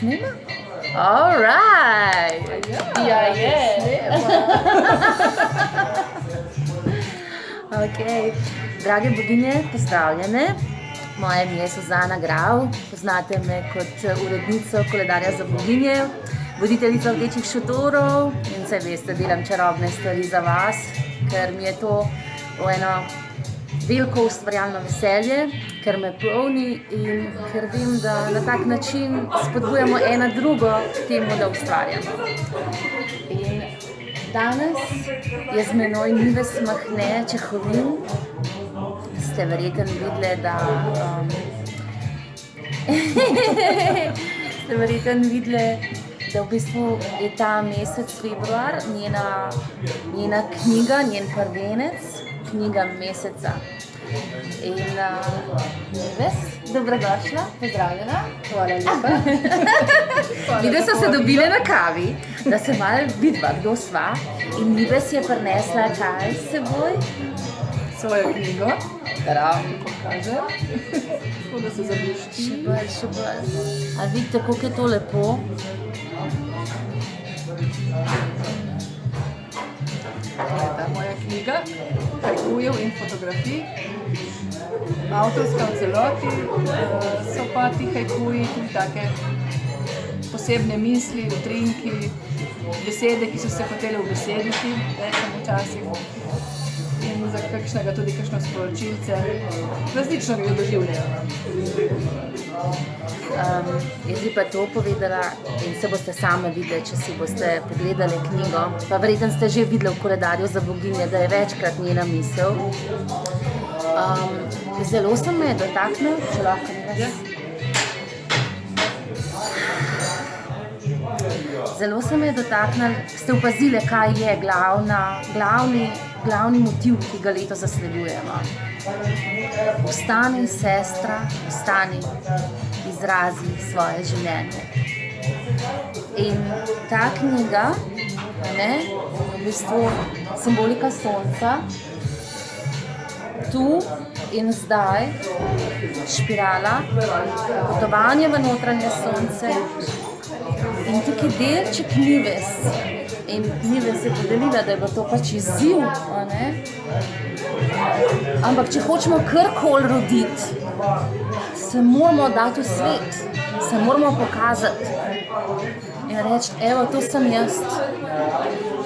snema? All right. Ja, je. Okay. Drage boginje, pozdravljene. Moje ime je Suzana Grav. Poznate me kot urednico koledarja za boginje, voditeljica Rdečih šotorov in saj veste, delam čarobne stvari za vas, ker mi je to eno veliko ustvarjalno veselje, ker me polni in ker vem, da na tak način spodbujamo ena drugo k temu, da ustvarjamo. In danes je z menoj Nives Mahne Čehovin. Ste verjetno videli, da v bistvu je ta mesec februar njena knjiga, njen prvenec, knjiga meseca. In Nives, dobrodošla, pozdravljena. Hvala lepa. Videli so se dobile na kavi, da se malo vidva, kdo sva. In Nives je prinesla kaj s seboj? Svojo knjigo. Prav. Pokažem. Tako da se zablišči. Še bolj. A vidite, koliko je to lepo? Ta moja knjiga, hajkujev in fotografij. Avtorska v celoti, so pa ti hajkuji tudi take posebne misli, utrinki, besede, ki so se hotele ubesediti, rečem včasih. In za kakšnega tudi kakšno sporočilce, različno ga doživljajo. Jaz bi pa to povedala in se boste same videli, če si boste pogledali knjigo. Pa verjetno ste že videli v koledarju za boginje, da je večkrat njena misel. Zelo se me je dotaknil, če lahko Nives. Zelo se me je dotaknil, ste opazili, kaj je glavni motiv, ki ga letos zasledujemo. Vstani, sestra, vstani, izrazi svoje življenje. In ta knjiga, v bistvu simbolika sonca, tu in zdaj, špirala, potovanje v notranje sonce in tukaj delček Nives. In Nives je podelila, da je bilo to pač izziv, ampak če hočemo karkoli roditi, se moramo dati v svet, se moramo pokazati in reči, evo, to sem jaz.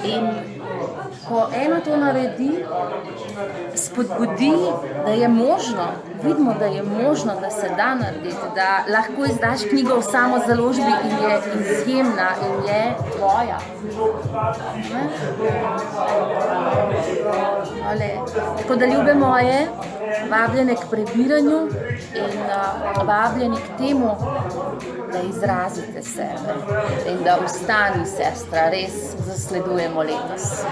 In ko ena to naredi, spodbudi, da je možno, vidimo, da je možno, da se da narediti, da lahko izdaš knjigo v samozaložbi in je izjemna in je tvoja. Tako da, ljube moje, vabljene k prebiranju in vabljeni k temu, da izrazite sebe in da vstani, sestra, res zasledujemo letos.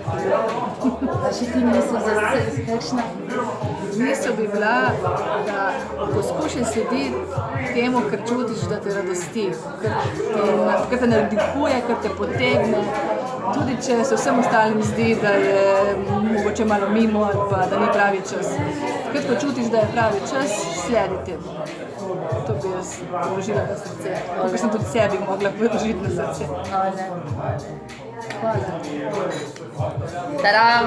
Pa še ti misel za kakšna? Misel bi bila, da poskušaj slediti temu, kar čutiš, da te radosti, kar te navdihuje, kar te potegne, tudi če se vsem ostalim zdi, da je mogoče malo mimo ali pa da ni pravi čas. Takrat, ko čutiš, da je pravi čas, sledi temu. To bi jaz položila na srce, kako sem tudi sebi mogla položiti na srce. Hvala. Tadam!